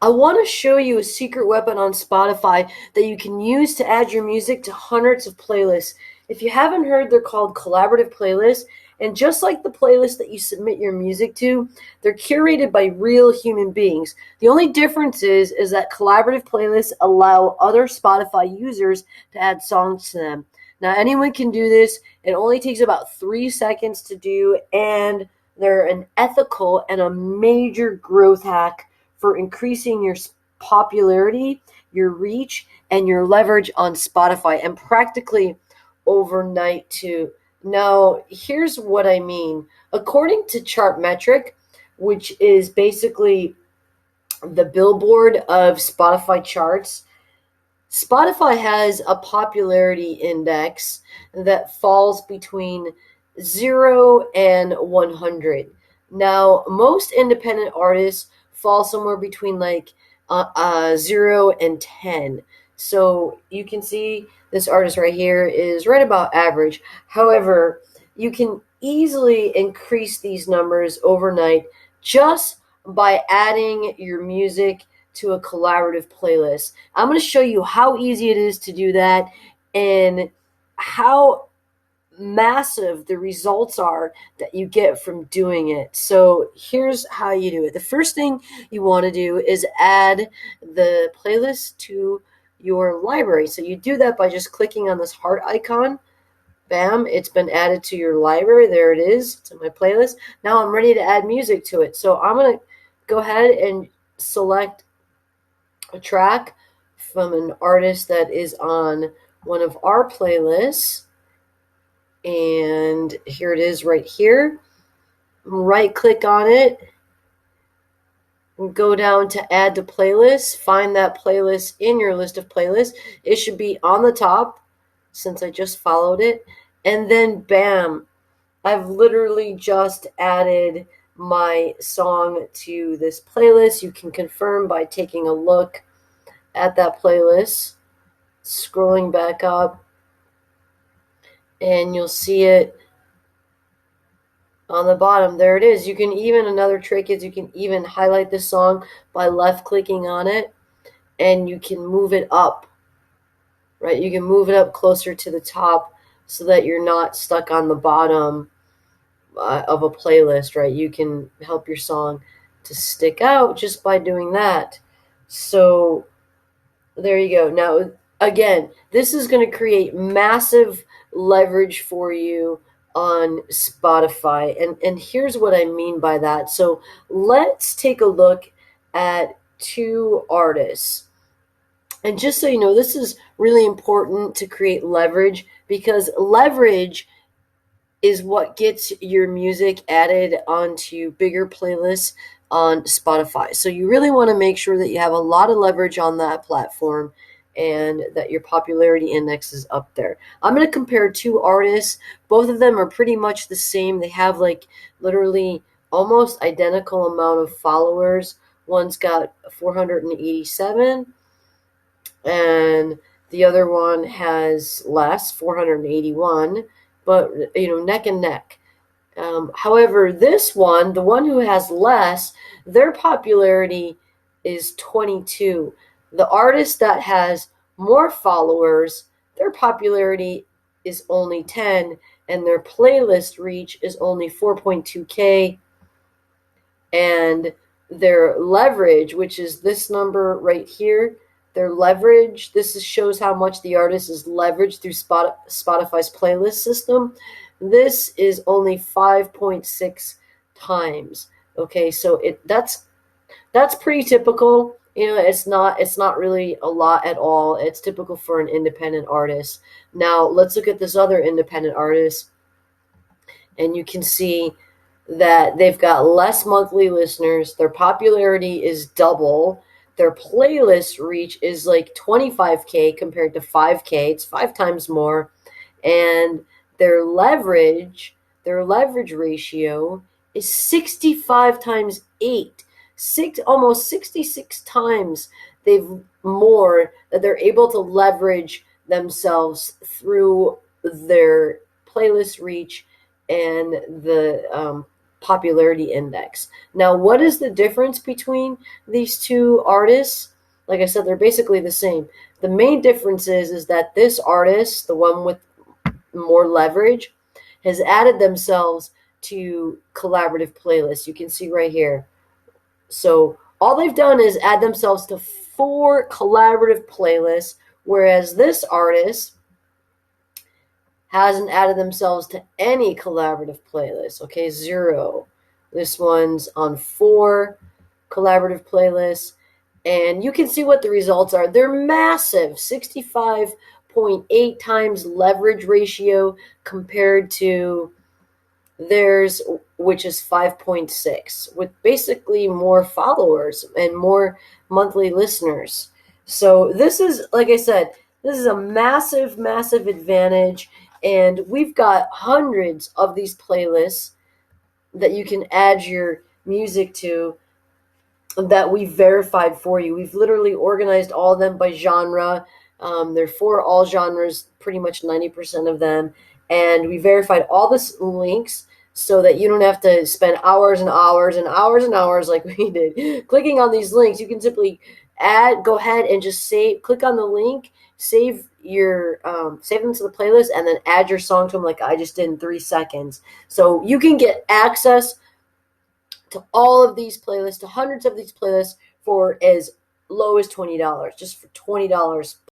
I want to show you a secret weapon on Spotify that you can use to add your music to hundreds of playlists. If you haven't heard, they're called collaborative playlists. And just like the playlist that you submit your music to, they're curated by real human beings. The only difference is that collaborative playlists allow other Spotify users to add songs to them. Now, anyone can do this. It only takes about 3 seconds to do, and they're an ethical and a major growth hack for increasing your popularity, your reach, and your leverage on Spotify, and practically overnight too. Now, here's what I mean. According to Chartmetric, which is basically the billboard of Spotify charts, Spotify has a popularity index that falls between 0 and 100. Now, most independent artists fall somewhere between like 0 and 10. So you can see this artist right here is right about average. However, you can easily increase these numbers overnight just by adding your music to a collaborative playlist. I'm going to show you how easy it is to do that and how massive the results are that you get from doing it. So here's how you do it. The first thing you want to do is add the playlist to your library. So you do that by just clicking on this heart icon. Bam, it's been added to your library. There it is. It's in my playlist. Now I'm ready to add music to it. So I'm going to go ahead and select a track from an artist that is on one of our playlists. And here it is right here. Right click on it. Go down to add to playlist. Find that playlist in your list of playlists. It should be on the top since I just followed it. And then bam, I've literally just added my song to this playlist. You can confirm by taking a look at that playlist, scrolling back up, and you'll see it on the bottom. There it is. You can even, another trick is you can even highlight this song by left clicking on it, and you can move it up, right? You can move it up closer to the top so that you're not stuck on the bottom of a playlist, right? You can help your song to stick out just by doing that. So there you go. Now, again, this is going to create massive leverage for you on Spotify. And here's what I mean by that. So let's take a look at two artists. And just so you know, this is really important to create leverage, because leverage is what gets your music added onto bigger playlists on Spotify. So you really want to make sure that you have a lot of leverage on that platform and that your popularity index is up there. I'm going to compare two artists. Both of them are pretty much the same. They have like literally almost identical amount of followers. One's got 487 and the other one has less, 481, but neck and neck. However, this one, the one who has less, their popularity is 22. The artist that has more followers, their popularity is only 10, and their playlist reach is only 4.2K, and their leverage, which is this number right here, their leverage, shows how much the artist is leveraged through Spotify's playlist system. This is only 5.6 times. Okay, so that's pretty typical. It's not really a lot at all. It's typical for an independent artist. Now let's look at this other independent artist, and you can see that they've got less monthly listeners. Their popularity is double. Their playlist reach is like 25K compared to 5K. It's 5 times more. And their leverage ratio is 65 times 8. Almost 66 times more that they're able to leverage themselves through their playlist reach and the popularity index. Now, what is the difference between these two artists? Like I said, they're basically the same. The main difference is that this artist, the one with more leverage, has added themselves to collaborative playlists. You can see right here. So all they've done is add themselves to 4 collaborative playlists, whereas this artist hasn't added themselves to any collaborative playlist. Okay, 0. This one's on 4 collaborative playlists. And you can see what the results are. They're massive, 65.8 times leverage ratio compared to theirs, which is 5.6, with basically more followers and more monthly listeners. So this is, like I said, this is a massive, massive advantage. And we've got hundreds of these playlists that you can add your music to that we've verified for you. We've literally organized all of them by genre. They're for all genres, pretty much 90% of them. And we verified all the links so that you don't have to spend hours and hours and hours and hours like we did clicking on these links. You can simply go ahead and just click on the link, save them to the playlist, and then add your song to them like I just did in 3 seconds. So you can get access to all of these playlists, to hundreds of these playlists for as low as $20, just for $20